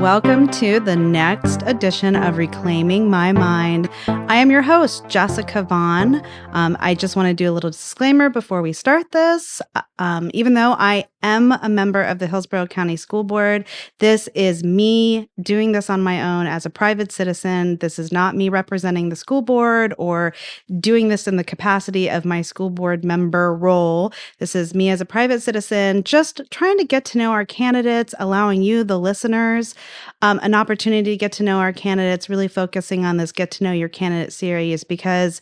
welcome to the next edition of Reclaiming My Mind. I am your host, Jessica Vaughn. I just want to do a little disclaimer before we start this. Even though I am a member of the Hillsborough County School Board, this is me doing this on my own as a private citizen. This is not me representing the school board or doing this in the capacity of my school board member role. This is me as a private citizen, just trying to get to know our candidates, allowing you, the listeners, an opportunity to get to know our candidates, really focusing on this Get to Know Your Candidate series because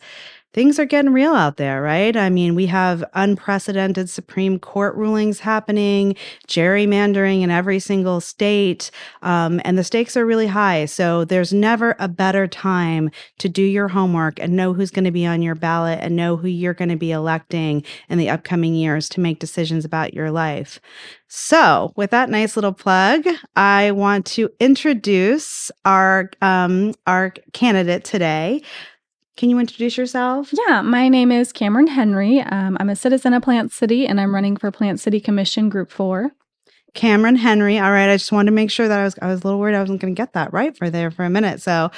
things are getting real out there, right? I mean, we have unprecedented Supreme Court rulings happening, gerrymandering in every single state, and the stakes are really high. So there's never a better time to do your homework and know who's going to be on your ballot and know who you're going to be electing in the upcoming years to make decisions about your life. So with that nice little plug, I want to introduce our candidate today. Can you introduce yourself? Yeah, my name is Camryn Henry. I'm a citizen of Plant City, and I'm running for Plant City Commission Group 4. Camryn Henry. All right. I just wanted to make sure that I was a little worried I wasn't going to get that right for a minute. So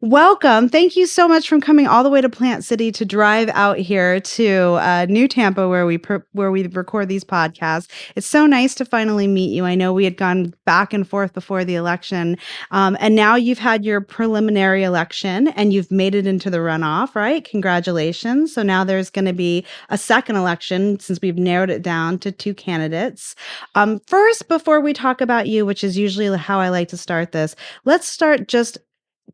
welcome. Thank you so much for coming all the way to Plant City to drive out here to New Tampa where we record these podcasts. It's so nice to finally meet you. I know we had gone back and forth before the election, and now you've had your preliminary election and you've made it into the runoff, right? Congratulations. So now there's going to be a second election since we've narrowed it down to 2 candidates. First, before we talk about you, which is usually how I like to start this, let's start just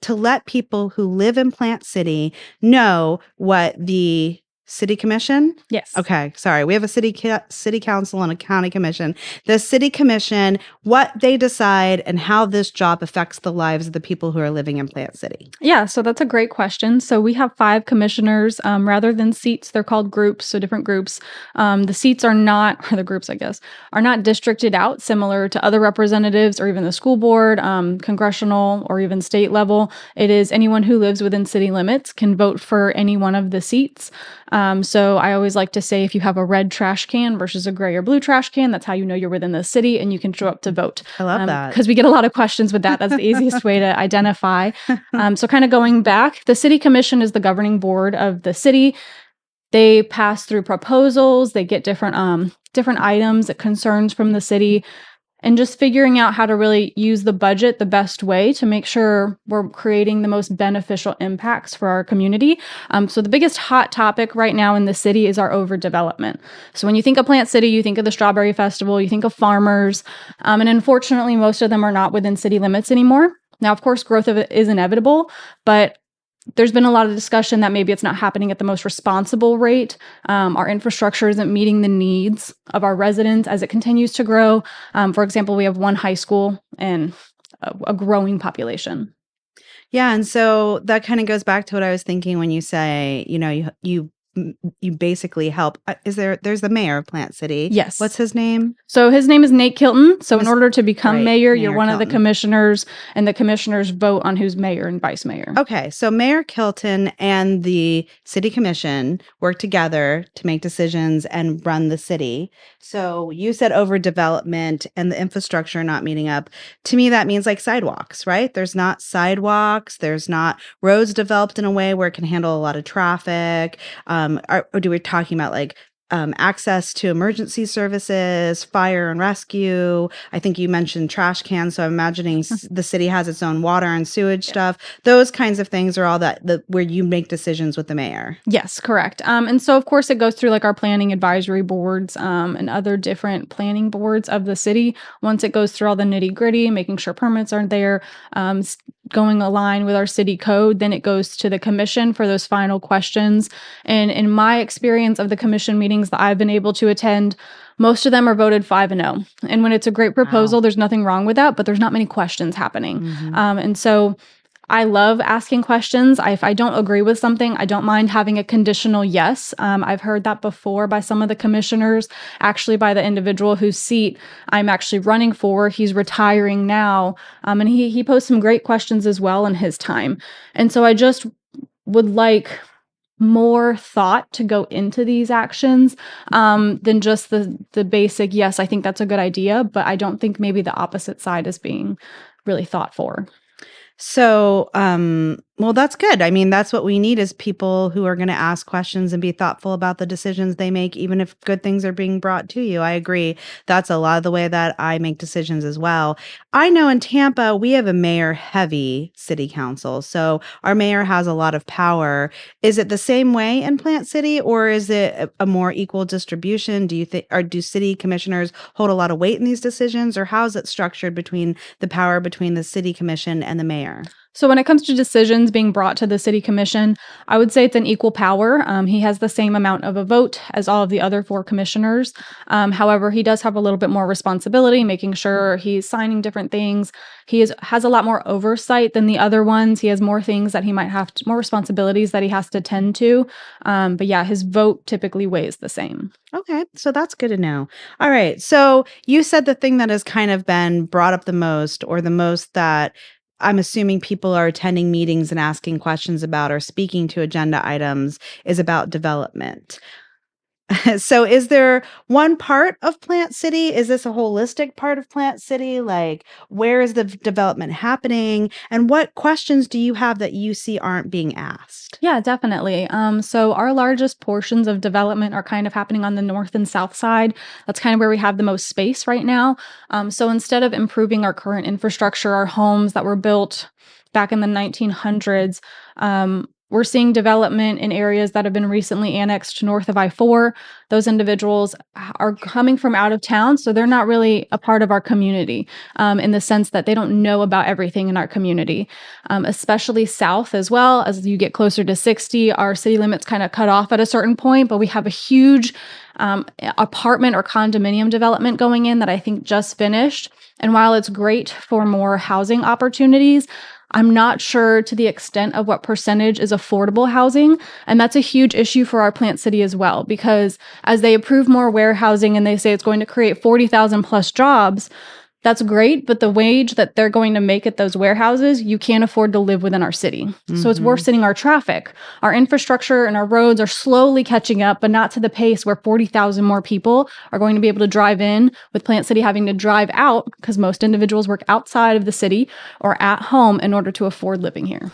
to let people who live in Plant City know what the City Commission? Yes. Okay. Sorry. We have a city council and a county commission. The City Commission, what they decide and how this job affects the lives of the people who are living in Plant City. Yeah, so that's a great question. So we have 5 commissioners rather than seats. They're called groups, so different groups. The seats are not, or the groups, I guess, are not districted out similar to other representatives or even the school board, congressional, or even state level. It is anyone who lives within city limits can vote for any one of the seats. So I always like to say if you have a red trash can versus a gray or blue trash can, that's how you know you're within the city and you can show up to vote. I love that. Because we get a lot of questions with that. That's the easiest way to identify. So kind of going back, the City Commission is the governing board of the city. They pass through proposals. They get different items, concerns from the city, and just figuring out how to really use the budget the best way to make sure we're creating the most beneficial impacts for our community. So the biggest hot topic right now in the city is our overdevelopment. So when you think of Plant City, you think of the Strawberry Festival, you think of farmers, and unfortunately, most of them are not within city limits anymore. Now, of course, growth of it is inevitable, but there's been a lot of discussion that maybe it's not happening at the most responsible rate. Our infrastructure isn't meeting the needs of our residents as it continues to grow. For example, we have 1 high school and a growing population. Yeah. And so that kind of goes back to what I was thinking when you say, you basically help. There's the mayor of Plant City. Yes. What's his name? So his name is Nate Kilton. So in order to become mayor, you're one Kilton. of the commissioners, and the commissioners vote on who's mayor and vice mayor. Okay. So Mayor Kilton and the City Commission work together to make decisions and run the city. So you said overdevelopment and the infrastructure not meeting up. To me, that means like sidewalks, right? There's not sidewalks. There's not roads developed in a way where it can handle a lot of traffic. Or do we talking about like access to emergency services, fire and rescue? I think you mentioned trash cans, so I'm imagining the city has its own water and sewage stuff. Those kinds of things are all where you make decisions with the mayor. Yes, correct. And so, of course, it goes through like our planning advisory boards and other different planning boards of the city. Once it goes through all the nitty gritty, making sure permits are there, going aligned with our city code, then it goes to the commission for those final questions. And in my experience of the commission meetings that I've been able to attend, most of them are voted 5-0. And when it's a great proposal, There's nothing wrong with that, but there's not many questions happening. Mm-hmm. And so I love asking questions. If I don't agree with something, I don't mind having a conditional yes. I've heard that before by some of the commissioners, actually by the individual whose seat I'm actually running for. He's retiring now, and he posed some great questions as well in his time. And so I just would like more thought to go into these actions than just the basic, yes, I think that's a good idea, but I don't think maybe the opposite side is being really thought for. So, well, that's good. I mean, that's what we need is people who are going to ask questions and be thoughtful about the decisions they make, even if good things are being brought to you. I agree. That's a lot of the way that I make decisions as well. I know in Tampa, we have a mayor heavy city council. So our mayor has a lot of power. Is it the same way in Plant City, or is it a more equal distribution? Do you think, or do city commissioners hold a lot of weight in these decisions, or how is it structured between the power between the city commission and the mayor? So when it comes to decisions being brought to the city commission, I would say it's an equal power. He has the same amount of a vote as all of the other four commissioners. However, he does have a little bit more responsibility, making sure he's signing different things. Has a lot more oversight than the other ones. He has more things that he might have more responsibilities that he has to tend to. But yeah, his vote typically weighs the same. Okay, so that's good to know. All right. So you said the thing that has kind of been brought up the most, or the most that I'm assuming people are attending meetings and asking questions about or speaking to agenda items is about development. So is there one part of Plant City? Is this a holistic part of Plant City? Like, where is the development happening? And what questions do you have that you see aren't being asked? Yeah, definitely. So our largest portions of development are kind of happening on the north and south side. That's kind of where we have the most space right now. So instead of improving our current infrastructure, our homes that were built back in the 1900s, we're seeing development in areas that have been recently annexed north of I-4. Those individuals are coming from out of town, so they're not really a part of our community in the sense that they don't know about everything in our community, especially south as well. As you get closer to 60, our city limits kind of cut off at a certain point, but we have a huge apartment or condominium development going in that I think just finished. And while it's great for more housing opportunities, I'm not sure to the extent of what percentage is affordable housing. And that's a huge issue for our Plant City as well, because as they approve more warehousing and they say it's going to create 40,000 plus jobs, that's great. But the wage that they're going to make at those warehouses, you can't afford to live within our city. Mm-hmm. So it's worsening our traffic. Our infrastructure and our roads are slowly catching up, but not to the pace where 40,000 more people are going to be able to drive in, with Plant City having to drive out because most individuals work outside of the city or at home in order to afford living here.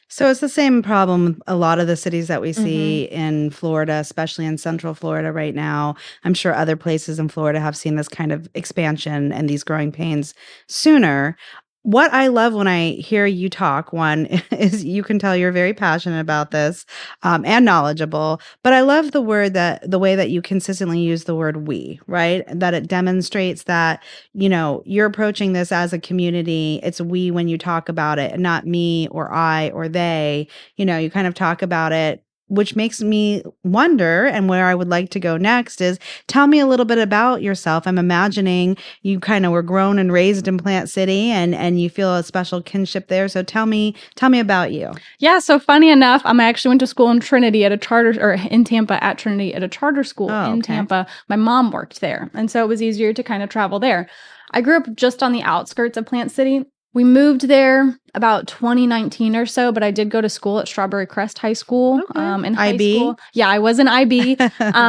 So it's the same problem with a lot of the cities that we see in Florida, especially in Central Florida right now. I'm sure other places in Florida have seen this kind of expansion and these growing pains sooner. What I love when I hear you talk, one, is you can tell you're very passionate about this and knowledgeable. But I love the way that you consistently use the word we, right? That it demonstrates that, you're approaching this as a community. It's we when you talk about it, and not me or I or they. You kind of talk about it, which makes me wonder, and where I would like to go next is, tell me a little bit about yourself. I'm imagining you kind of were grown and raised in Plant City, and you feel a special kinship there. So tell me about you. Yeah, so funny enough, I actually went to school in Trinity at a charter, or in Tampa at Trinity at a charter school in Tampa. My mom worked there, and so it was easier to kind of travel there. I grew up just on the outskirts of Plant City. We moved there about 2019 or so, but I did go to school at Strawberry Crest High School in high IB? school. Yeah, I was an IB.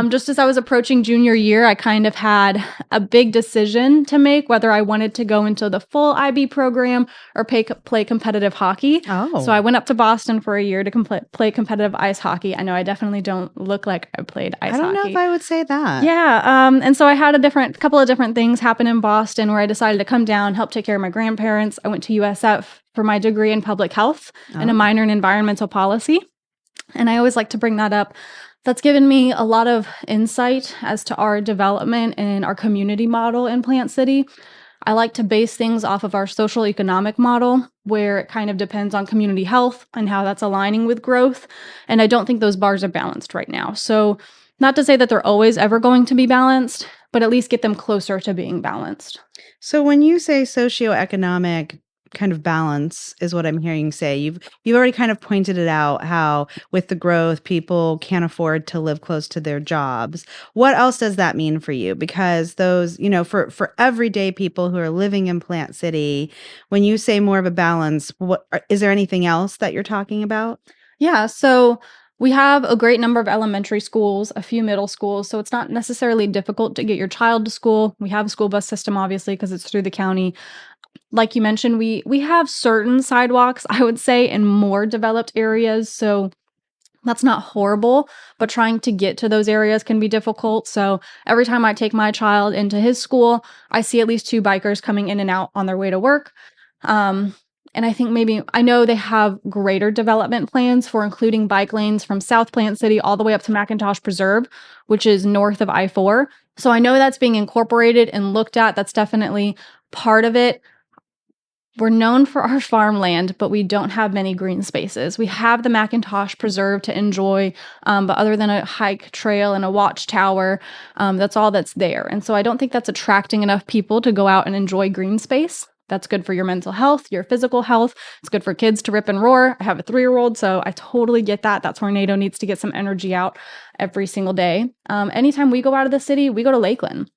Just as I was approaching junior year, I kind of had a big decision to make whether I wanted to go into the full IB program or play competitive hockey. Oh. So I went up to Boston for a year to play competitive ice hockey. I know I definitely don't look like I played ice hockey. I don't know if I would say that. Yeah. And so I had couple of different things happen in Boston where I decided to come down, help take care of my grandparents. I went to USF for my degree in public health and a minor in environmental policy. And I always like to bring that up. That's given me a lot of insight as to our development and our community model in Plant City. I like to base things off of our social economic model, where it kind of depends on community health and how that's aligning with growth. And I don't think those bars are balanced right now. So not to say that they're always ever going to be balanced, but at least get them closer to being balanced. So when you say socioeconomic kind of balance is what I'm hearing you say. You've already kind of pointed it out, how with the growth, people can't afford to live close to their jobs. What else does that mean for you? Because those, for everyday people who are living in Plant City, when you say more of a balance, is there anything else that you're talking about? Yeah, so we have a great number of elementary schools, a few middle schools, so it's not necessarily difficult to get your child to school. We have a school bus system, obviously, because it's through the county. like you mentioned, we have certain sidewalks, I would say, in more developed areas. So that's not horrible, but trying to get to those areas can be difficult. So every time I take my child into his school, I see at least two bikers coming in and out on their way to work. Um, and I think maybe I know they have greater development plans for including bike lanes from South Plant City all the way up to McIntosh Preserve, which is north of I-4. So I know that's being incorporated and looked at. That's definitely part of it. We're known for our farmland, but we don't have many green spaces. We have the McIntosh Preserve to enjoy, but other than a hike trail and a watchtower, that's all that's there. And so I don't think that's attracting enough people to go out and enjoy green space. That's good for your mental health, your physical health. It's good for kids to rip and roar. I have a 3-year-old, so I totally get that. That tornado needs to get some energy out every single day. Anytime we go out of the city, we go to Lakeland.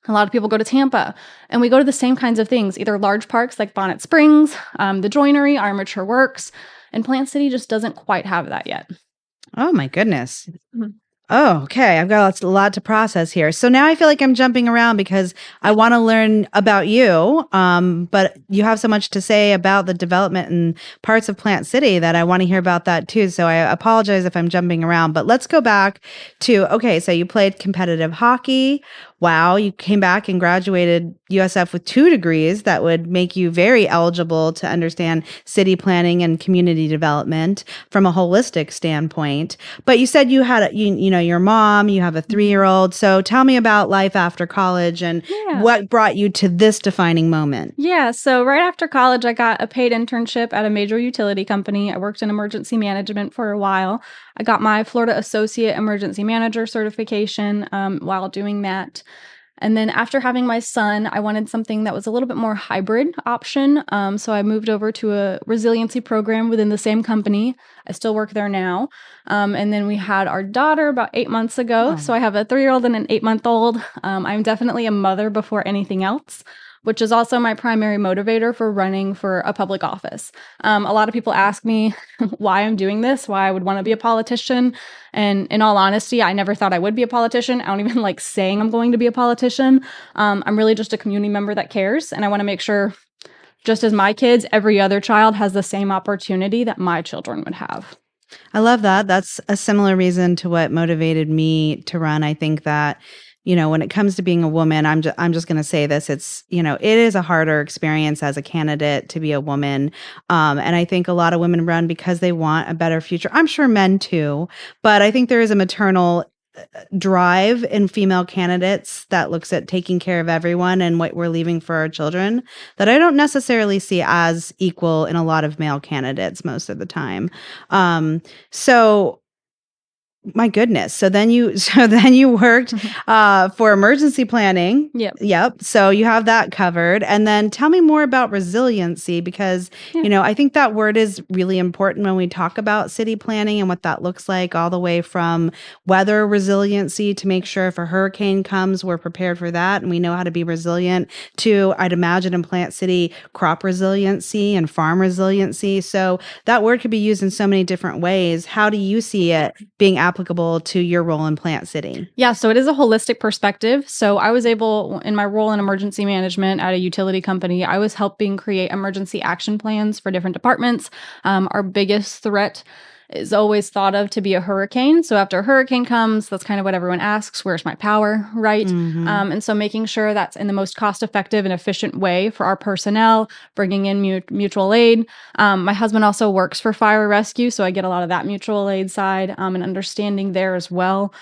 A lot of people go to Tampa, and we go to the same kinds of things, either large parks like Bonnet Springs, the Joinery, Armature Works, and Plant City just doesn't quite have that yet. Oh my goodness. Mhm. Oh, okay. I've got a lot to process here. So now I feel like I'm jumping around because I want to learn about you. But you have so much to say about the development and parts of Plant City that I want to hear about that too. So I apologize if I'm jumping around, but let's go back to, okay, so you played competitive hockey. Wow, you came back and graduated USF with 2 degrees that would make you very eligible to understand city planning and community development from a holistic standpoint. But you said you had, you know, your mom, you have a 3-year-old. So tell me about life after college and what brought you to this defining moment. Yeah, so right after college, I got a paid internship at a major utility company. I worked in emergency management for a while. I got my Florida Associate Emergency Manager certification while doing that. And then after having my son, I wanted something that was a little bit more hybrid option. So I moved over to a resiliency program within the same company. I still work there now. And then we had our daughter about 8 months ago. So I have a 3-year-old and an 8-month-old. I'm definitely a mother before anything else, which is also my primary motivator for running for a public office. A lot of people ask me why I'm doing this, why I would want to be a politician. And in all honesty, I never thought I would be a politician. I don't even like saying I'm going to be a politician. I'm really just a community member that cares. And I want to make sure, just as my kids, every other child has the same opportunity that my children would have. I love that. That's a similar reason to what motivated me to run. I think that, you know, when it comes to being a woman, I'm just going to say this. It's, you know, it is a harder experience as a candidate to be a woman. And I think a lot of women run because they want a better future. I'm sure men too, but I think there is a maternal drive in female candidates that looks at taking care of everyone and what we're leaving for our children that I don't necessarily see as equal in a lot of male candidates most of the time. So my goodness. So then you worked for emergency planning. Yep. So you have that covered. And then tell me more about resiliency because, you know, I think that word is really important when we talk about city planning and what that looks like all the way from weather resiliency to make sure if a hurricane comes, we're prepared for that and we know how to be resilient to, I'd imagine in Plant City, crop resiliency and farm resiliency. So that word could be used in so many different ways. How do you see it being applicable to your role in Plant City? Yeah, so it is a holistic perspective. So I was able, in my role in emergency management at a utility company, I was helping create emergency action plans for different departments. Our biggest threat is always thought of to be a hurricane. So after a hurricane comes, that's kind of what everyone asks, where's my power, right? And so making sure that's in the most cost-effective and efficient way for our personnel, bringing in mutual aid. My husband also works for fire rescue, so I get a lot of that mutual aid side and understanding there as well.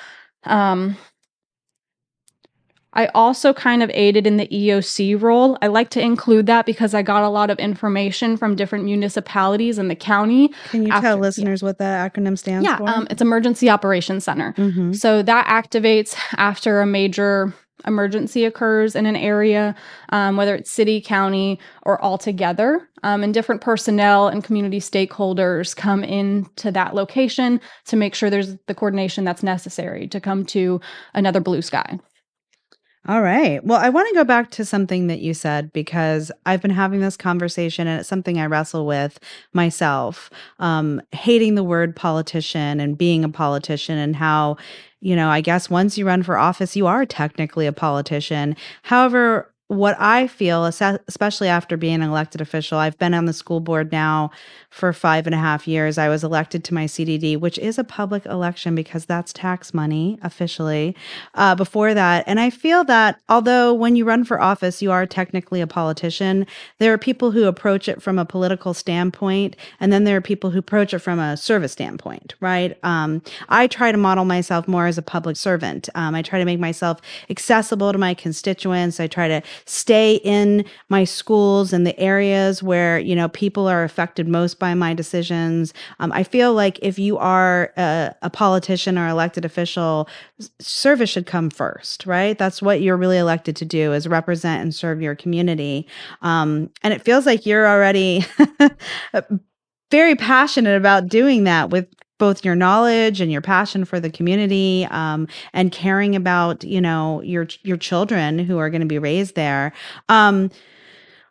I also kind of aided in the EOC role. I like to include that because I got a lot of information from different municipalities in the county. Can you tell listeners what that acronym stands for? Yeah, it's Emergency Operations Center. So that activates after a major emergency occurs in an area, whether it's city, county, or all together. And different personnel and community stakeholders come into that location to make sure there's the coordination that's necessary to come to another blue sky. All right. Well, I want to go back to something that you said because I've been having this conversation and it's something I wrestle with myself, hating the word politician and being a politician and how, you know, I guess once you run for office, you are technically a politician. However, what I feel, especially after being an elected official, I've been on the school board now for 5.5 years. I was elected to my CDD, which is a public election because that's tax money officially before that. And I feel that although when you run for office, you are technically a politician, there are people who approach it from a political standpoint, and then there are people who approach it from a service standpoint, right? I try to model myself more as a public servant. I try to make myself accessible to my constituents. I try to stay in my schools and the areas where, people are affected most by my decisions. I feel like if you are a politician or elected official, service should come first, right? That's what you're really elected to do, is represent and serve your community. And it feels like you're already very passionate about doing that with both your knowledge and your passion for the community, and caring about, your children who are going to be raised there.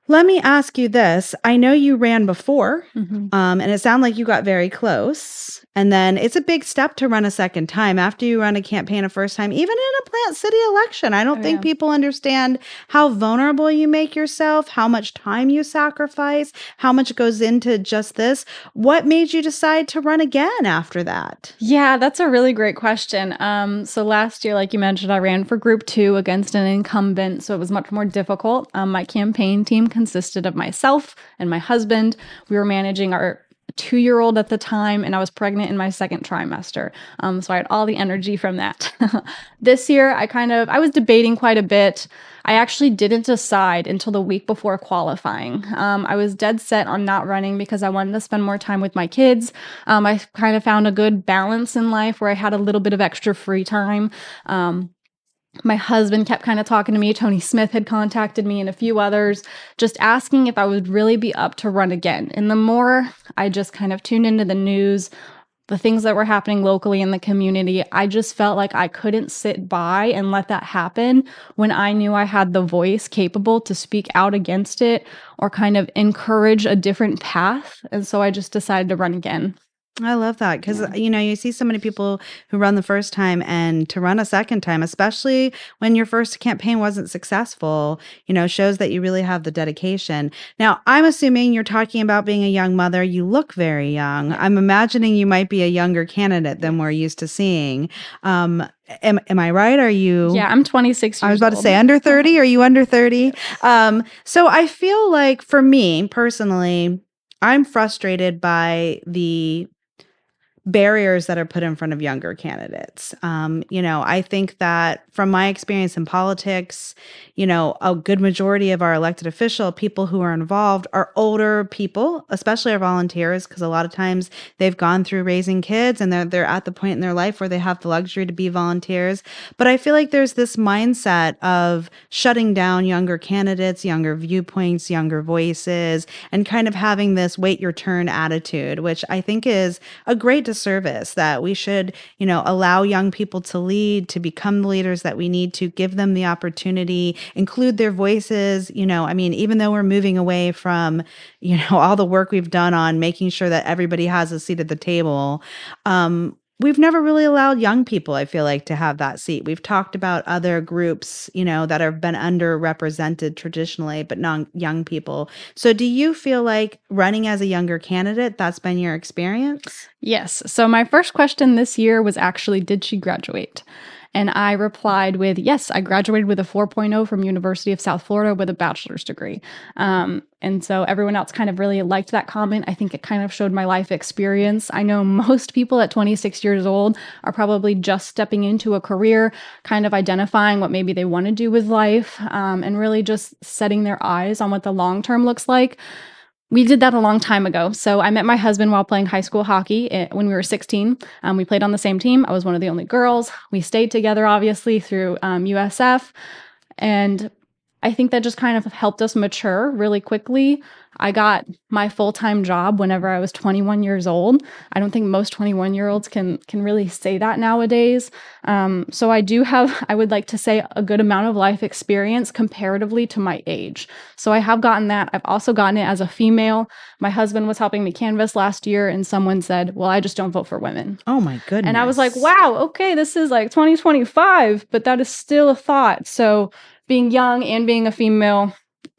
Let me ask you this. I know you ran before, and it sounded like you got very close. And then it's a big step to run a second time after you run a campaign a first time, even in a Plant City election. I don't think people understand how vulnerable you make yourself, how much time you sacrifice, how much goes into just this. What made you decide to run again after that? Yeah, that's a really great question. So last year, like you mentioned, I ran for Group 2 against an incumbent, so it was much more difficult. My campaign team consisted of myself and my husband. We were managing our 2-year-old at the time, and I was pregnant in my second trimester. So I had all the energy from that. This year, I was debating quite a bit. I actually didn't decide until the week before qualifying. I was dead set on not running because I wanted to spend more time with my kids. I kind of found a good balance in life where I had a little bit of extra free time. My husband kept kind of talking to me. Tony Smith had contacted me and a few others, just asking if I would really be up to run again. And the more I just kind of tuned into the news, the things that were happening locally in the community, I just felt like I couldn't sit by and let that happen when I knew I had the voice capable to speak out against it or kind of encourage a different path. And so I just decided to run again. I love that because, you see so many people who run the first time, and to run a second time, especially when your first campaign wasn't successful, shows that you really have the dedication. Now, I'm assuming you're talking about being a young mother. You look very young. I'm imagining you might be a younger candidate than we're used to seeing. Am I right? Are you? Yeah, I'm 26 years old. I was about to say under 30. Are you under 30? So I feel like for me personally, I'm frustrated by the barriers that are put in front of younger candidates. I think that from my experience in politics, a good majority of our elected official people who are involved are older people, especially our volunteers, because a lot of times they've gone through raising kids and they're at the point in their life where they have the luxury to be volunteers. But I feel like there's this mindset of shutting down younger candidates, younger viewpoints, younger voices, and kind of having this wait your turn attitude, which I think is a great disservice, that we should, allow young people to lead, to become the leaders that we need to, give them the opportunity, include their voices. Even though we're moving away from, all the work we've done on making sure that everybody has a seat at the table, we've never really allowed young people, I feel like, to have that seat. We've talked about other groups, that have been underrepresented traditionally, but not young people. So do you feel like running as a younger candidate, that's been your experience? Yes. So my first question this year was actually, did she graduate? And I replied with, yes, I graduated with a 4.0 from University of South Florida with a bachelor's degree. And so everyone else kind of really liked that comment. I think it kind of showed my life experience. I know most people at 26 years old are probably just stepping into a career, kind of identifying what maybe they want to do with life, and really just setting their eyes on what the long term looks like. We did that a long time ago. So I met my husband while playing high school hockey when we were 16. We played on the same team. I was one of the only girls. We stayed together, obviously, through USF. And I think that just kind of helped us mature really quickly. I got my full-time job whenever I was 21 years old. I don't think most 21-year-olds can really say that nowadays. So I would like to say, a good amount of life experience comparatively to my age. So I have gotten that. I've also gotten it as a female. My husband was helping me canvass last year, and someone said, well, I just don't vote for women. Oh my goodness. And I was like, wow, okay, this is like 2025, but that is still a thought. So being young and being a female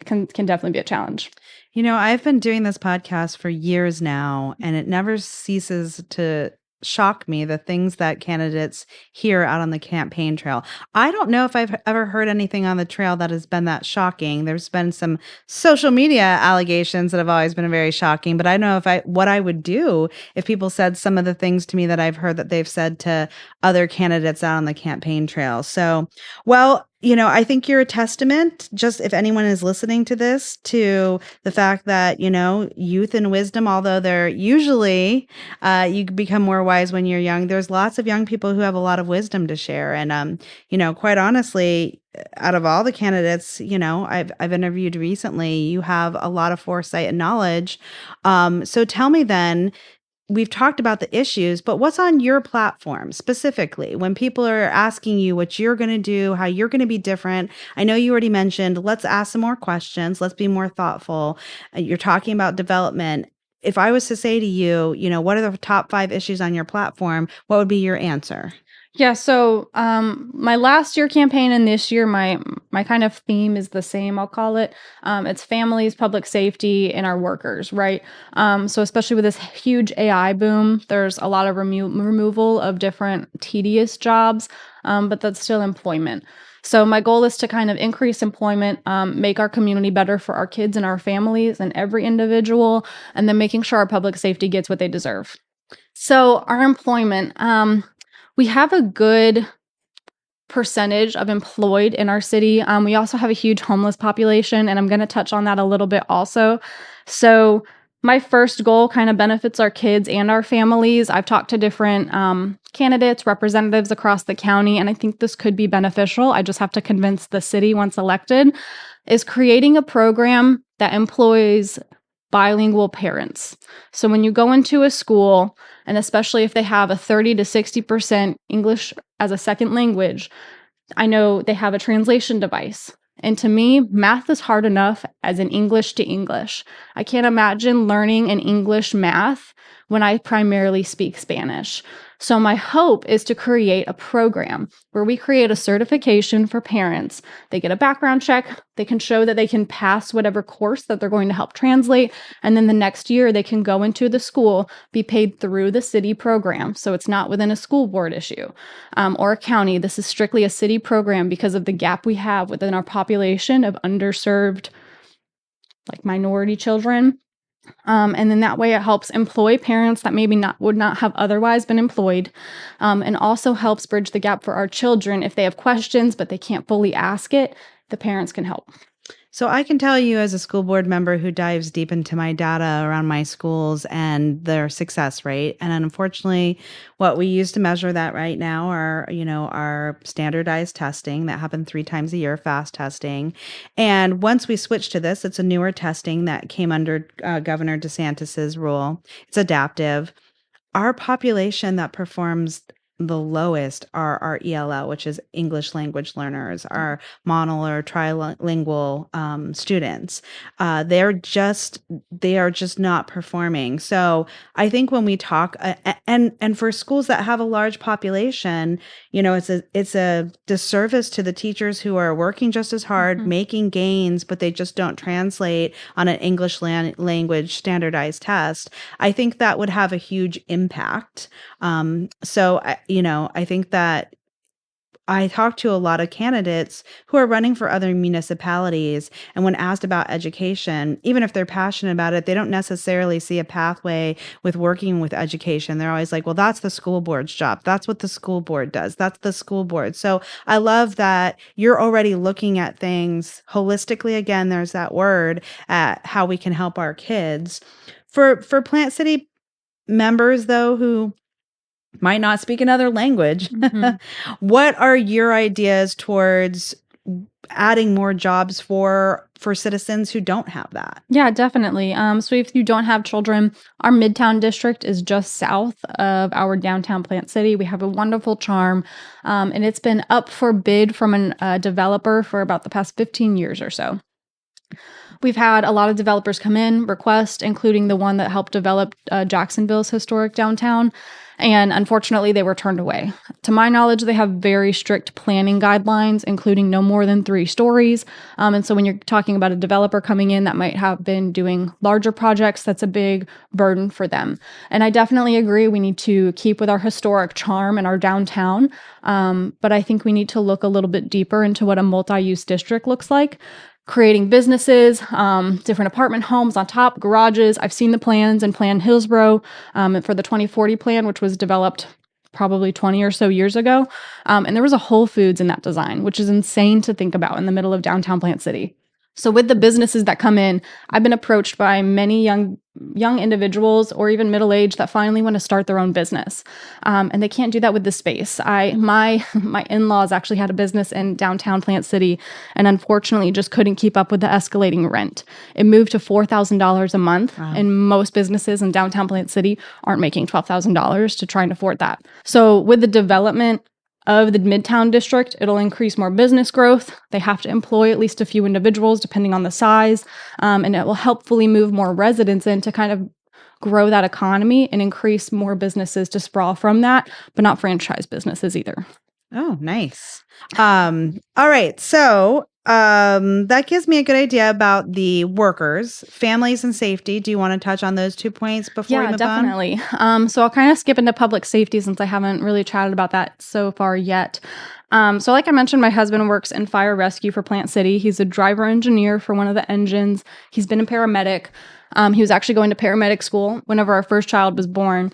can definitely be a challenge. I've been doing this podcast for years now, and it never ceases to shock me the things that candidates hear out on the campaign trail. I don't know if I've ever heard anything on the trail that has been that shocking. There's been some social media allegations that have always been very shocking, but I don't know if I what I would do if people said some of the things to me that I've heard that they've said to other candidates out on the campaign trail. So, well, I think you're a testament, just if anyone is listening to this, to the fact that, youth and wisdom, although they're usually, you become more wise when you're young, there's lots of young people who have a lot of wisdom to share. And, quite honestly, out of all the candidates, I've interviewed recently, you have a lot of foresight and knowledge. So tell me then, we've talked about the issues, but what's on your platform specifically when people are asking you what you're going to do, how you're going to be different? I know you already mentioned, let's ask some more questions. Let's be more thoughtful. You're talking about development. If I was to say to you, what are the top 5 issues on your platform? What would be your answer? Yeah, so my last year campaign and this year, my kind of theme is the same, I'll call it. It's families, public safety, and our workers, right? So especially with this huge AI boom, there's a lot of removal of different tedious jobs, but that's still employment. So my goal is to kind of increase employment, make our community better for our kids and our families and every individual, and then making sure our public safety gets what they deserve. So our employment, we have a good percentage of employed in our city. We also have a huge homeless population, and I'm going to touch on that a little bit also. So, my first goal kind of benefits our kids and our families. I've talked to different candidates, representatives across the county, and I think this could be beneficial. I just have to convince the city once elected, is creating a program that employs bilingual parents. So when you go into a school, and especially if they have a 30 to 60% English as a second language, I know they have a translation device. And to me, math is hard enough as an English to English. I can't imagine learning an English math when I primarily speak Spanish. So my hope is to create a program where we create a certification for parents. They get a background check. They can show that they can pass whatever course that they're going to help translate. And then the next year they can go into the school, be paid through the city program. So it's not within a school board issue or a county. This is strictly a city program because of the gap we have within our population of underserved, like minority children. And then that way it helps employ parents that maybe would not have otherwise been employed, and also helps bridge the gap for our children. If they have questions but they can't fully ask it, the parents can help. So I can tell you as a school board member who dives deep into my data around my schools and their success rate. And unfortunately, what we use to measure that right now are, our standardized testing that happen 3 times a year, fast testing. And once we switch to this, it's a newer testing that came under Governor DeSantis's rule. It's adaptive. Our population that performs the lowest are our ELL, which is English language learners, our mono or trilingual students. They are just not performing. So I think when we talk, and for schools that have a large population, it's a disservice to the teachers who are working just as hard, making gains, but they just don't translate on an English language standardized test. I think that would have a huge impact. So I think that I talk to a lot of candidates who are running for other municipalities, and when asked about education, even if they're passionate about it, they don't necessarily see a pathway with working with education. They're always like, well, that's the school board's job. That's what the school board does. That's the school board. So I love that you're already looking at things holistically. Again, there's that word, at how we can help our kids. For Plant City members, though, who might not speak another language. What are your ideas towards adding more jobs for citizens who don't have that? Yeah, definitely. So if you don't have children, our Midtown district is just south of our downtown Plant City. We have a wonderful charm, and it's been up for bid from a developer for about the past 15 years or so. We've had a lot of developers come in, request, including the one that helped develop Jacksonville's historic downtown. And unfortunately, they were turned away. To my knowledge, they have very strict planning guidelines, including no more than 3 stories. And so when you're talking about a developer coming in that might have been doing larger projects, that's a big burden for them. And I definitely agree we need to keep with our historic charm and our downtown. But I think we need to look a little bit deeper into what a multi-use district looks like. Creating businesses, different apartment homes on top, garages. I've seen the plans in Plan Hillsborough for the 2040 plan, which was developed probably 20 or so years ago. And there was a Whole Foods in that design, which is insane to think about in the middle of downtown Plant City. So with the businesses that come in, I've been approached by many young individuals or even middle-aged that finally want to start their own business. And they can't do that with the space. My in-laws actually had a business in downtown Plant City and unfortunately just couldn't keep up with the escalating rent. It moved to $4,000 a month. Wow. And most businesses in downtown Plant City aren't making $12,000 to try and afford that. So with the development of the Midtown district, it'll increase more business growth. They have to employ at least a few individuals depending on the size, and it will helpfully move more residents in to kind of grow that economy and increase more businesses to sprawl from that, but not franchise businesses either. Oh, nice. All right. So that gives me a good idea about the workers, families, and safety. Do you want to touch on those 2 points before we move definitely. So I'll kind of skip into public safety since I haven't really chatted about that so far yet. So like I mentioned, my husband works in fire rescue for Plant City. He's a driver engineer for one of the engines. He's been a paramedic. He was actually going to paramedic school whenever our first child was born.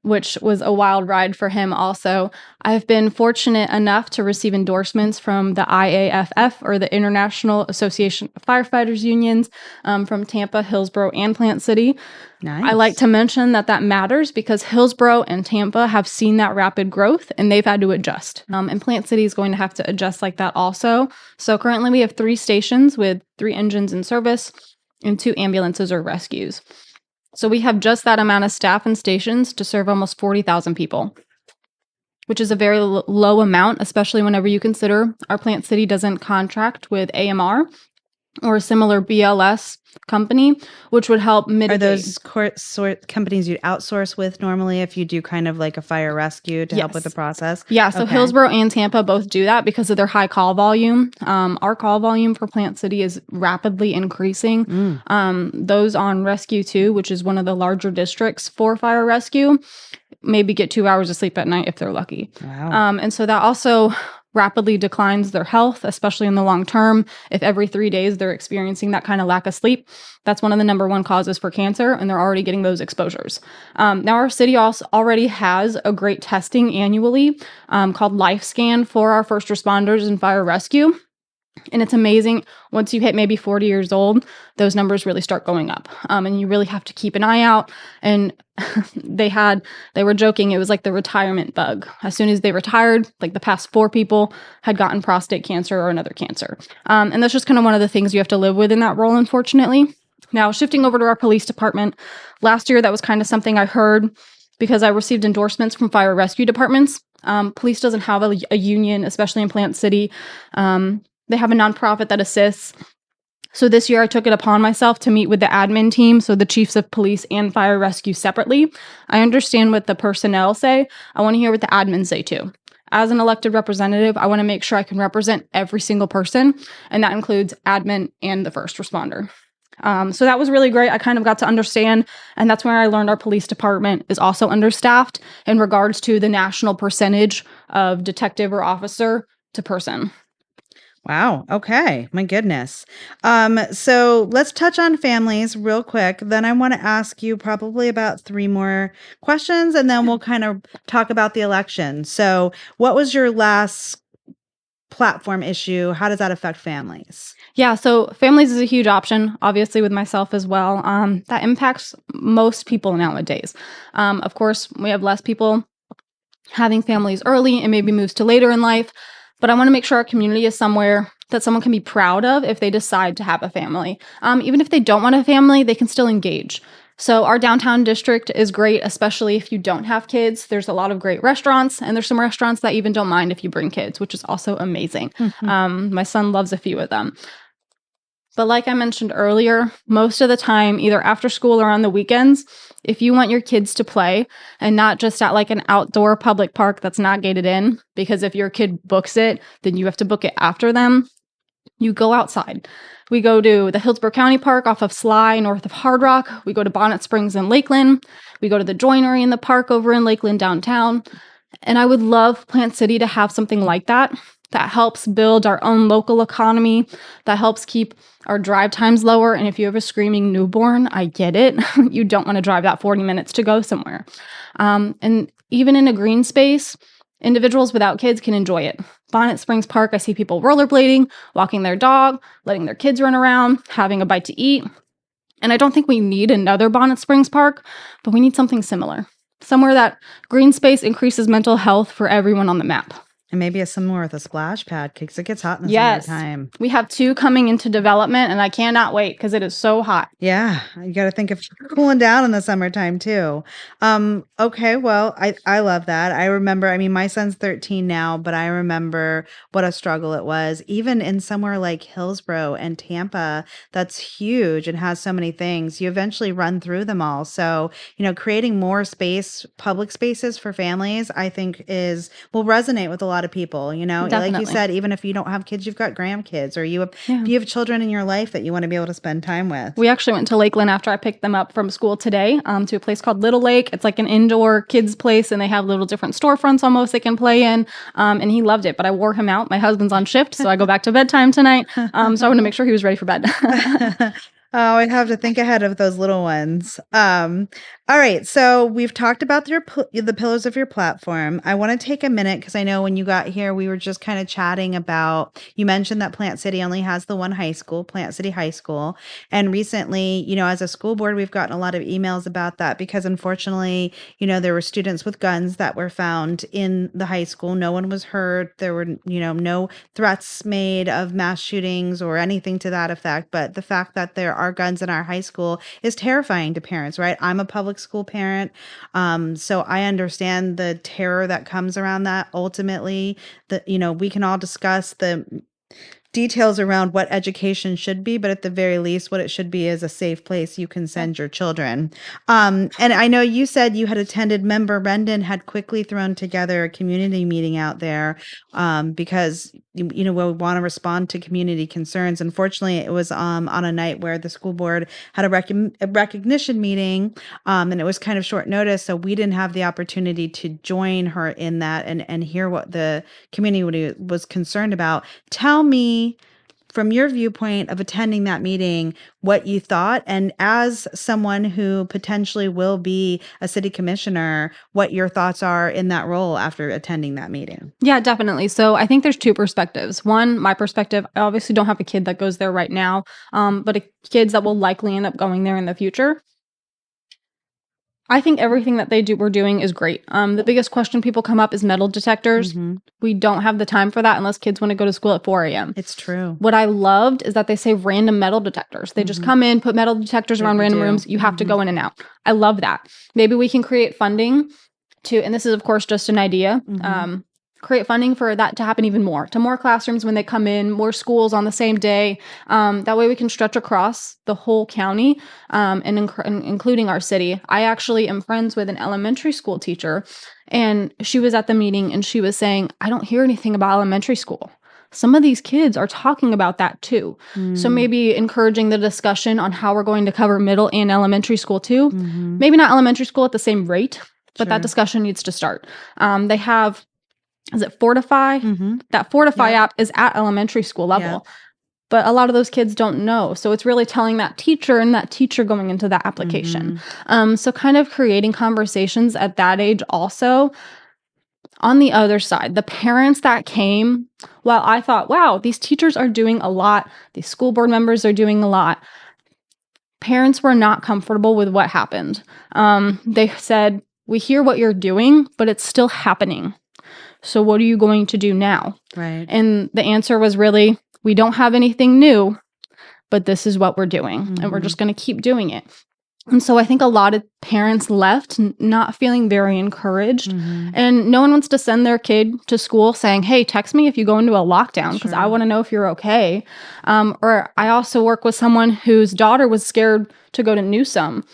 Which was a wild ride for him also. I've been fortunate enough to receive endorsements from the IAFF, or the International Association of Firefighters Unions, from Tampa, Hillsborough, and Plant City. Nice. I like to mention that matters because Hillsborough and Tampa have seen that rapid growth and they've had to adjust. And Plant City is going to have to adjust like that also. So currently we have 3 stations with 3 engines in service and 2 ambulances or rescues. So we have just that amount of staff and stations to serve almost 40,000 people, which is a very low amount, especially whenever you consider our Plant City doesn't contract with AMR or a similar BLS company, which would help mitigate. Are those companies you'd outsource with normally if you do kind of like a fire rescue to help with the process? Yeah, so okay. Hillsborough and Tampa both do that because of their high call volume. Our call volume for Plant City is rapidly increasing. Those on Rescue 2, which is one of the larger districts for fire rescue, maybe get 2 hours of sleep at night if they're lucky. Wow. And so that also rapidly declines their health, especially in the long term. If every 3 days they're experiencing that kind of lack of sleep, that's one of the number 1 causes for cancer, and they're already getting those exposures. Now, our city also already has a great testing annually called LifeScan for our first responders and fire rescue. And it's amazing. Once you hit maybe 40 years old, those numbers really start going up. And you really have to keep an eye out. And they were joking, it was like the retirement bug. As soon as they retired, like the past 4 people had gotten prostate cancer or another cancer. And that's just kind of one of the things you have to live with in that role, unfortunately. Now, shifting over to our police department, last year, that was kind of something I heard because I received endorsements from fire rescue departments. Police doesn't have a union, especially in Plant City. They have a nonprofit that assists. So this year I took it upon myself to meet with the admin team, so the chiefs of police and fire rescue separately. I understand what the personnel say. I want to hear what the admin say too. As an elected representative, I want to make sure I can represent every single person, and that includes admin and the first responder. So that was really great. I kind of got to understand, and that's where I learned our police department is also understaffed in regards to the national percentage of detective or officer to person. Wow. Okay. My goodness. So let's touch on families real quick. Then I want to ask you probably about 3 more questions, and then we'll kind of talk about the election. So what was your last platform issue? How does that affect families? Yeah, so families is a huge option, obviously with myself as well. That impacts most people nowadays. Of course, we have less people having families early and maybe moves to later in life. But I want to make sure our community is somewhere that someone can be proud of if they decide to have a family. Even if they don't want a family, they can still engage. So our downtown district is great, especially if you don't have kids. There's a lot of great restaurants, and there's some restaurants that even don't mind if you bring kids, which is also amazing. Mm-hmm. My son loves a few of them. But like I mentioned earlier, most of the time, either after school or on the weekends, if you want your kids to play and not just at like an outdoor public park that's not gated in, because if your kid books it, then you have to book it after them, you go outside. We go to the Hillsborough County Park off of Sly, north of Hard Rock. We go to Bonnet Springs in Lakeland. We go to the Joinery in the park over in Lakeland downtown. And I would love Plant City to have something like that helps build our own local economy, that helps keep our drive times lower. And if you have a screaming newborn, I get it. You don't want to drive that 40 minutes to go somewhere. And even in a green space, individuals without kids can enjoy it. Bonnet Springs Park, I see people rollerblading, walking their dog, letting their kids run around, having a bite to eat. And I don't think we need another Bonnet Springs Park, but we need something similar. Somewhere that green space increases mental health for everyone on the map. And maybe somewhere with a splash pad because it gets hot in the Yes. summertime. We have 2 coming into development, and I cannot wait because it is so hot. Yeah, you got to think of cooling down in the summertime too. Okay, well, I love that. I remember, I mean, my son's 13 now, but I remember what a struggle it was. Even in somewhere like Hillsborough and Tampa, that's huge and has so many things. You eventually run through them all. So, creating more space, public spaces for families, I think will resonate with a lot of people. Like you Definitely. said, even if you don't have kids, you've got grandkids, or if you have children in your life that you want to be able to spend time with. We actually went to Lakeland after I picked them up from school today, to a place called Little Lake. It's like an indoor kids place, and they have little different storefronts almost they can play in. And he loved it, but I wore him out. My husband's on shift, so I go back to bedtime tonight. So I want to make sure he was ready for bed. Oh, I'd have to think ahead of those little ones. All right. So we've talked about the pillars of your platform. I want to take a minute because I know when you got here, we were just kind of chatting about, you mentioned that Plant City only has the one high school, Plant City High School. And recently, as a school board, we've gotten a lot of emails about that because unfortunately, there were students with guns that were found in the high school. No one was hurt. There were, no threats made of mass shootings or anything to that effect. But the fact that there are guns in our high school is terrifying to parents, right? I'm a public school parent. So I understand the terror that comes around that. Ultimately, we can all discuss the details around what education should be, but at the very least, what it should be is a safe place you can send your children. And I know you said you had attended, Member Rendon had quickly thrown together a community meeting out there because, we want to respond to community concerns. Unfortunately, it was on a night where the school board had a recognition meeting and it was kind of short notice. So we didn't have the opportunity to join her in that and hear what the community was concerned about. Tell me, from your viewpoint of attending that meeting, what you thought, and as someone who potentially will be a city commissioner, what your thoughts are in that role after attending that meeting. Yeah, definitely. So I think there's 2 perspectives. One, my perspective, I obviously don't have a kid that goes there right now, but kids that will likely end up going there in the future. I think everything that we're doing is great. The biggest question people come up is metal detectors. Mm-hmm. We don't have the time for that unless kids want to go to school at 4 a.m. It's true. What I loved is that they say random metal detectors. They just come in, put metal detectors around random rooms. You have to go in and out. I love that. Maybe we can create funding and this is of course just an idea, create funding for that to happen even more, to more classrooms when they come in, more schools on the same day. That way we can stretch across the whole county and including our city. I actually am friends with an elementary school teacher, and she was at the meeting and she was saying, I don't hear anything about elementary school. Some of these kids are talking about that too. So maybe encouraging the discussion on how we're going to cover middle and elementary school too. Maybe not elementary school at the same rate, but that discussion needs to start. They have, is it Fortify? That Fortify app is at elementary school level. But a lot of those kids don't know. So it's really telling that teacher and that teacher going into that application. So kind of creating conversations at that age also. On the other side, the parents that came, while I thought, wow, these teachers are doing a lot, these school board members are doing a lot, parents were not comfortable with what happened. They said, we hear what you're doing, but it's still happening. So what are you going to do now? Right. And the answer was really, we don't have anything new, but this is what we're doing. And we're just going to keep doing it. And so I think a lot of parents left not feeling very encouraged. Mm-hmm. And no one wants to send their kid to school saying, hey, text me if you go into a lockdown because I Sure. want to know if you're okay. Or I also work with someone whose daughter was scared to go to Newsome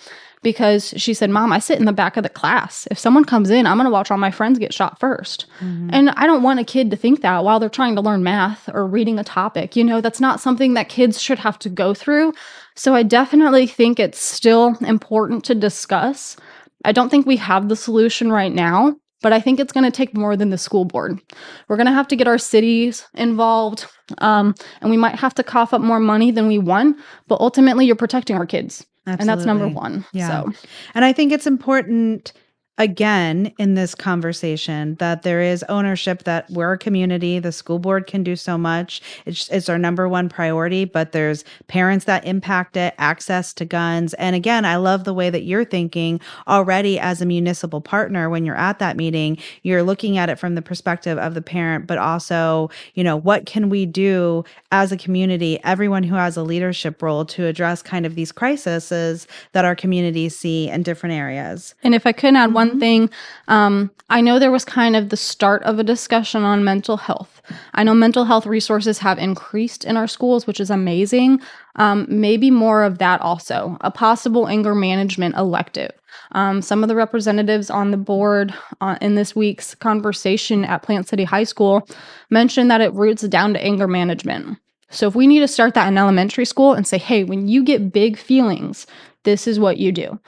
because she said, Mom, I sit in the back of the class. If someone comes in, I'm going to watch all my friends get shot first. Mm-hmm. And I don't want a kid to think that while they're trying to learn math or reading a topic. You know, that's not something that kids should have to go through. So I definitely think it's still important to discuss. I don't think we have the solution right now, but I think it's going to take more than the school board. We're going to have to get our cities involved, and we might have to cough up more money than we want, but ultimately you're protecting our kids. Absolutely. And that's number one. Yeah. So. And I think it's important, again, in this conversation, that there is ownership, that we're a community. The school board can do so much. It's our number one priority, but there's parents that impact it, access to guns. And again, I love the way that you're thinking already as a municipal partner. When you're at that meeting, you're looking at it from the perspective of the parent, but also, what can we do as a community, everyone who has a leadership role, to address kind of these crises that our communities see in different areas. And if I could add one thing, I know there was kind of the start of a discussion on mental health. I know mental health resources have increased in our schools, which is amazing. Maybe more of that also. A possible anger management elective. Some of the representatives on the board in this week's conversation at Plant City High School mentioned that it roots down to anger management. So if we need to start that in elementary school and say, hey, when you get big feelings, this is what you do.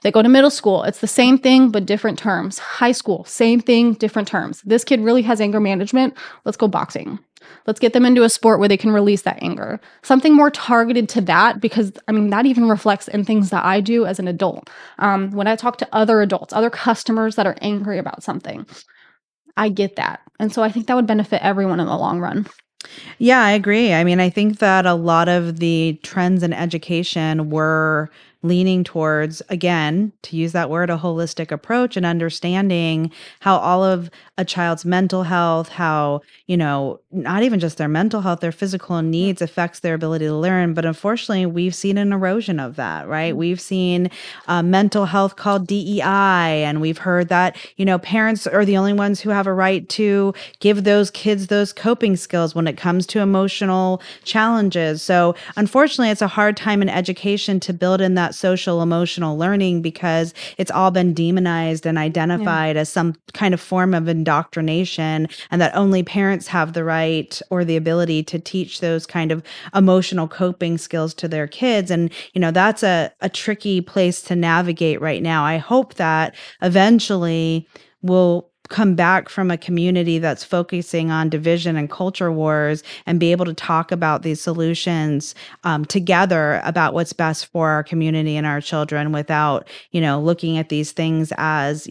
They go to middle school. It's the same thing, but different terms. High school, same thing, different terms. This kid really has anger management. Let's go boxing. Let's get them into a sport where they can release that anger. Something more targeted to that, because that even reflects in things that I do as an adult. When I talk to other adults, other customers that are angry about something, I get that. And so I think that would benefit everyone in the long run. Yeah, I agree. I think that a lot of the trends in education were leaning towards, again, to use that word, a holistic approach and understanding how all of a child's mental health, how, not even just their mental health, their physical needs affects their ability to learn. But unfortunately, we've seen an erosion of that, right? We've seen mental health called DEI, and we've heard that, parents are the only ones who have a right to give those kids those coping skills when it comes to emotional challenges. So unfortunately, it's a hard time in education to build in that social emotional learning because it's all been demonized and identified as some kind of form of indoctrination, and that only parents have the right or the ability to teach those kind of emotional coping skills to their kids. And, that's a tricky place to navigate right now. I hope that eventually we'll come back from a community that's focusing on division and culture wars and be able to talk about these solutions together about what's best for our community and our children without, looking at these things as,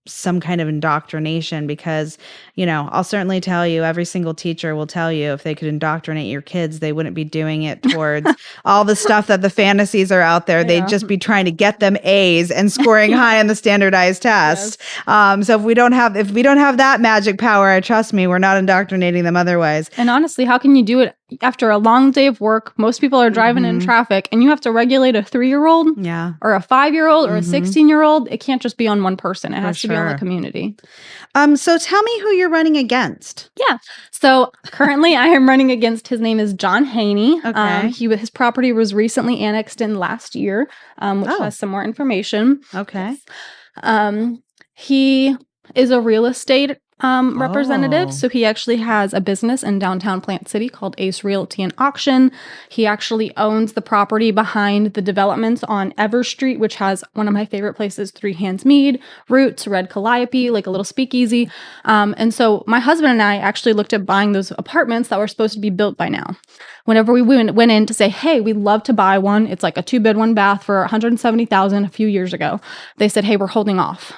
some kind of indoctrination, because, I'll certainly tell you, every single teacher will tell you if they could indoctrinate your kids, they wouldn't be doing it towards all the stuff that the fantasies are out there. They'd just be trying to get them A's and scoring high on the standardized test. Yes. So if we don't have that magic power, trust me, we're not indoctrinating them otherwise. And honestly, how can you do it after a long day of work? Most people are driving in traffic, and you have to regulate a 3-year-old or a 5-year-old or a 16-year-old. It can't just be on one person. It has to be on the community. So tell me who you're running against. Yeah. So currently I am running against, his name is John Haney. Okay. His property was recently annexed in last year, which has some more information. Okay. He is a real estate representative. So he actually has a business in downtown Plant City called Ace Realty and Auction. He actually owns the property behind the developments on Ever Street, which has one of my favorite places, Three Hands Mead, Roots, Red Calliope, like a little speakeasy. And so my husband and I actually looked at buying those apartments that were supposed to be built by now. Whenever we went in to say, hey, we'd love to buy one. It's like a 2-bed, 1-bath for $170,000 a few years ago. They said, hey, we're holding off.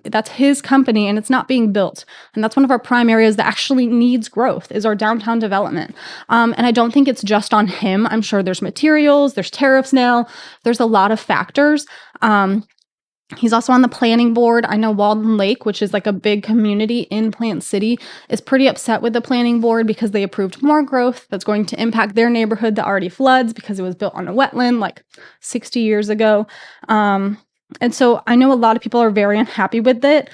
That's his company, and it's not being built. And that's one of our prime areas that actually needs growth, is our downtown development. And I don't think it's just on him. I'm sure there's materials, there's tariffs now, there's a lot of factors. He's also on the planning board. I know Walden Lake, which is like a big community in Plant City, is pretty upset with the planning board because they approved more growth that's going to impact their neighborhood that already floods because it was built on a wetland like 60 years ago. And so I know a lot of people are very unhappy with it.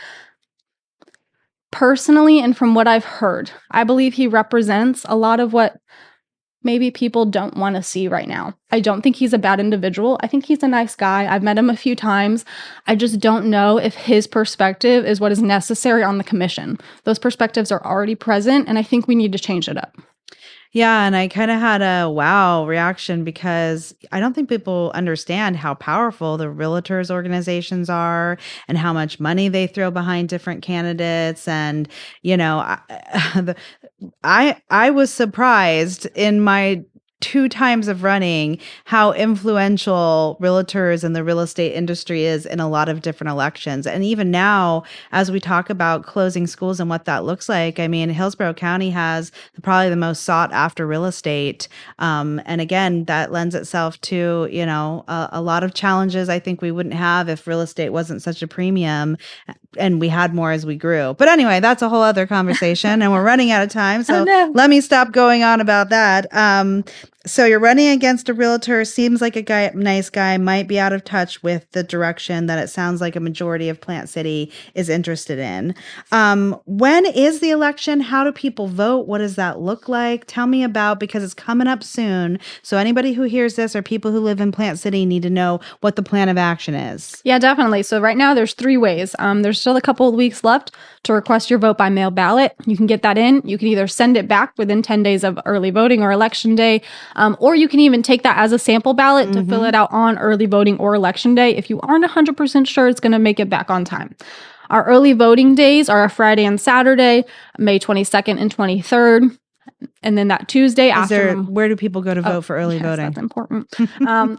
Personally, and from what I've heard, I believe he represents a lot of what maybe people don't want to see right now. I don't think he's a bad individual. I think he's a nice guy. I've met him a few times. I just don't know if his perspective is what is necessary on the commission. Those perspectives are already present, and I think we need to change it up. Yeah, and I kind of had a wow reaction because I don't think people understand how powerful the realtors organizations are and how much money they throw behind different candidates. And, I was surprised in my 2 times of running how influential realtors and the real estate industry is in a lot of different elections. And even now, as we talk about closing schools and what that looks like, I mean, Hillsborough County has probably the most sought after real estate. And again, that lends itself to, a lot of challenges I think we wouldn't have if real estate wasn't such a premium and we had more as we grew. But anyway, that's a whole other conversation and we're running out of time. So let me stop going on about that. So you're running against a realtor, seems like nice guy, might be out of touch with the direction that it sounds like a majority of Plant City is interested in. When is the election? How do people vote? What does that look like? Tell me about, because it's coming up soon. So anybody who hears this or people who live in Plant City need to know what the plan of action is. Yeah, definitely. So right now there's 3 ways. There's still a couple of weeks left to request your vote by mail ballot. You can get that in. You can either send it back within 10 days of early voting or election day, or you can even take that as a sample ballot to fill it out on early voting or election day if you aren't 100% sure it's going to make it back on time. Our early voting days are a Friday and Saturday, May 22nd and 23rd. And then that Tuesday where do people go to vote for early voting? That's important.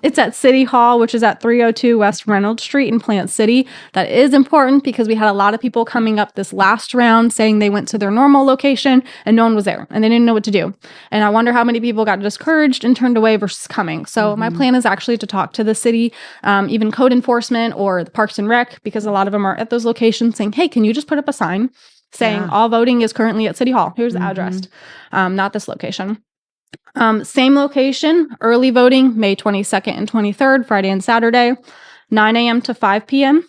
It's at City Hall, which is at 302 West Reynolds Street in Plant City. That is important because we had a lot of people coming up this last round saying they went to their normal location and no one was there and they didn't know what to do. And I wonder how many people got discouraged and turned away versus coming. So my plan is actually to talk to the city, even code enforcement or the Parks and Rec, because a lot of them are at those locations saying, hey, can you just put up a sign saying all voting is currently at City Hall. Here's the address, not this location. Same location, early voting, May 22nd and 23rd, Friday and Saturday, 9 a.m. to 5 p.m.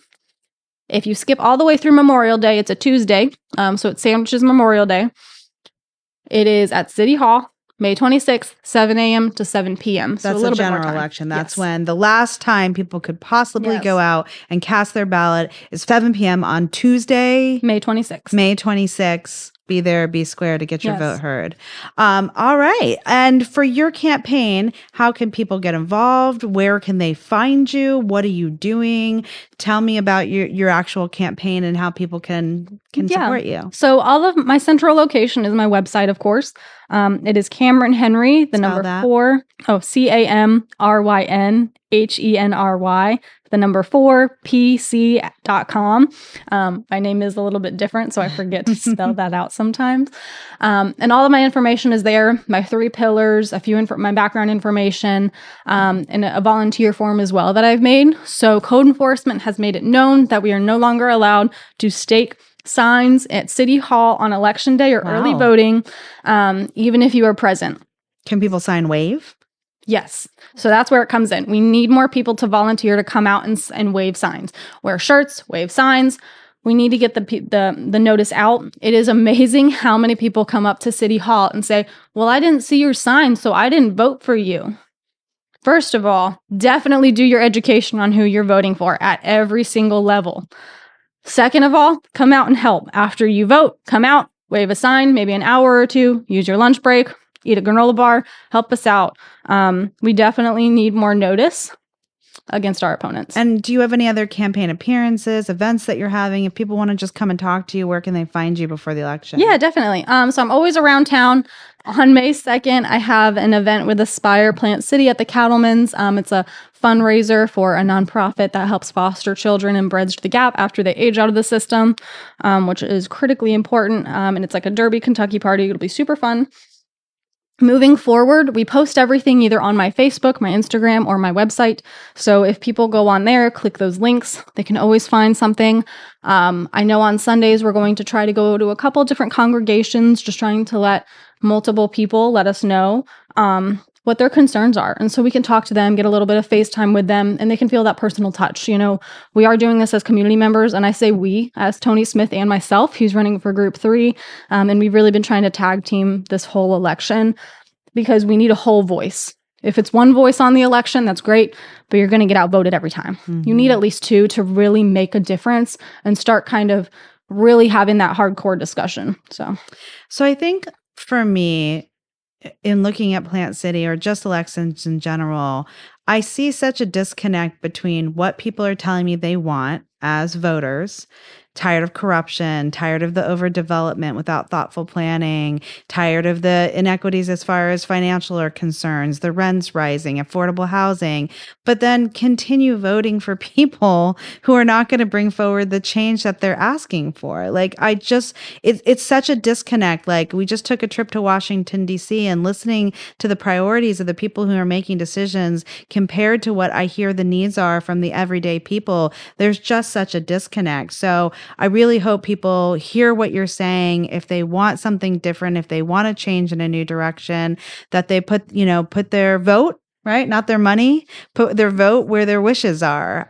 If you skip all the way through Memorial Day, it's a Tuesday, so it sandwiches Memorial Day. It is at City Hall, May 26th, 7 a.m. to 7 p.m. So that's a little bit general more time. Election. That's when the last time people could possibly go out and cast their ballot is 7 p.m. on Tuesday, May 26th. May 26th. Be there, be square to get your vote heard. All right. And for your campaign, how can people get involved? Where can they find you? What are you doing? Tell me about your actual campaign and how people can support you. So all of my central location is my website, of course. It is Camryn Henry, the number 4. Oh, CamrynHenry. The number 4 PC.com. My name is a little bit different, so I forget to spell that out sometimes. And all of my information is there. My 3 pillars, my background information, and a volunteer form as well that I've made. So code enforcement has made it known that we are no longer allowed to stake signs at City Hall on election day or early voting, even if you are present. Can people sign wave? Yes. So that's where it comes in. We need more people to volunteer to come out and wave signs, wear shirts, wave signs. We need to get the notice out. It is amazing how many people come up to City Hall and say, well, I didn't see your sign, so I didn't vote for you. First of all, definitely do your education on who you're voting for at every single level. Second of all, come out and help. After you vote, come out, wave a sign, maybe an hour or 2, use your lunch break, eat a granola bar, help us out. We definitely need more notice against our opponents. And do you have any other campaign appearances, events that you're having? If people want to just come and talk to you, where can they find you before the election? Yeah, definitely. So I'm always around town. On May 2nd, I have an event with Aspire Plant City at the Cattleman's. It's a fundraiser for a nonprofit that helps foster children and bridge the gap after they age out of the system, which is critically important. And it's like a Derby, Kentucky party. It'll be super fun. Moving forward, we post everything either on my Facebook, my Instagram, or my website. So if people go on there, click those links, they can always find something. I know on Sundays, we're going to try to go to a couple different congregations, just trying to let multiple people let us know what their concerns are. And so we can talk to them, get a little bit of FaceTime with them, and they can feel that personal touch. We are doing this as community members, and I say we, as Tony Smith and myself, who's running for Group 3. And we've really been trying to tag team this whole election because we need a whole voice. If it's one voice on the election, that's great, but you're going to get outvoted every time. Mm-hmm. You need at least two to really make a difference and start kind of really having that hardcore discussion. So I think for me, in looking at Plant City or just elections in general, I see such a disconnect between what people are telling me they want as voters, tired of corruption, tired of the overdevelopment without thoughtful planning, tired of the inequities as far as financial are concerns, the rents rising, affordable housing, but then continue voting for people who are not going to bring forward the change that they're asking for. Like, it's such a disconnect. Like, we just took a trip to Washington, D.C. and listening to the priorities of the people who are making decisions compared to what I hear the needs are from the everyday people, there's just such a disconnect. So I really hope people hear what you're saying. If they want something different, if they want to change in a new direction, that they put their vote, right? Not their money, put their vote where their wishes are.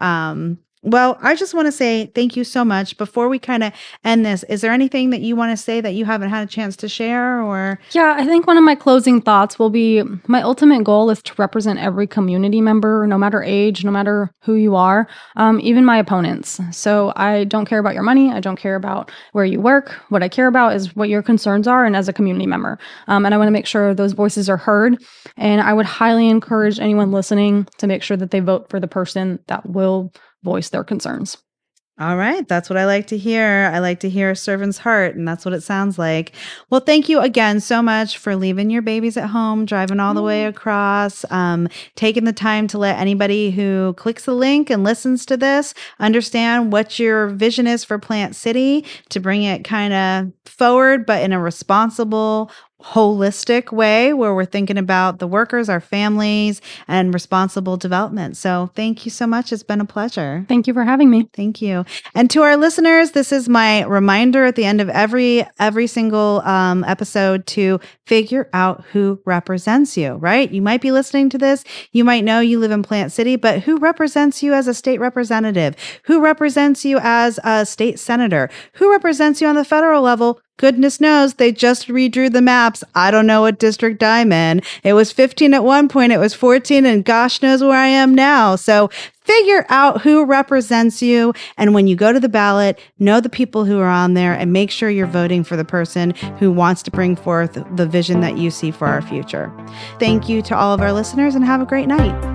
Well, I just want to say thank you so much. Before we kind of end this, is there anything that you want to say that you haven't had a chance to share? Or yeah, I think one of my closing thoughts will be my ultimate goal is to represent every community member, no matter age, no matter who you are, even my opponents. So I don't care about your money. I don't care about where you work. What I care about is what your concerns are and as a community member. And I want to make sure those voices are heard. And I would highly encourage anyone listening to make sure that they vote for the person that will voice their concerns. All right. That's what I like to hear. I like to hear a servant's heart, and that's what it sounds like. Well, thank you again so much for leaving your babies at home, driving all the way across, taking the time to let anybody who clicks the link and listens to this understand what your vision is for Plant City, to bring it kind of forward, but in a responsible, holistic way where we're thinking about the workers, our families, and responsible development. So thank you so much. It's been a pleasure. Thank you for having me. Thank you. And to our listeners, this is my reminder at the end of every single episode to figure out who represents you, right? You might be listening to this. You might know you live in Plant City, but who represents you as a state representative? Who represents you as a state senator? Who represents you on the federal level? Goodness knows they just redrew the maps. I don't know what district I'm in. It was 15 at one point, it was 14, and gosh knows where I am now. So figure out who represents you. And when you go to the ballot, know the people who are on there and make sure you're voting for the person who wants to bring forth the vision that you see for our future. Thank you to all of our listeners and have a great night.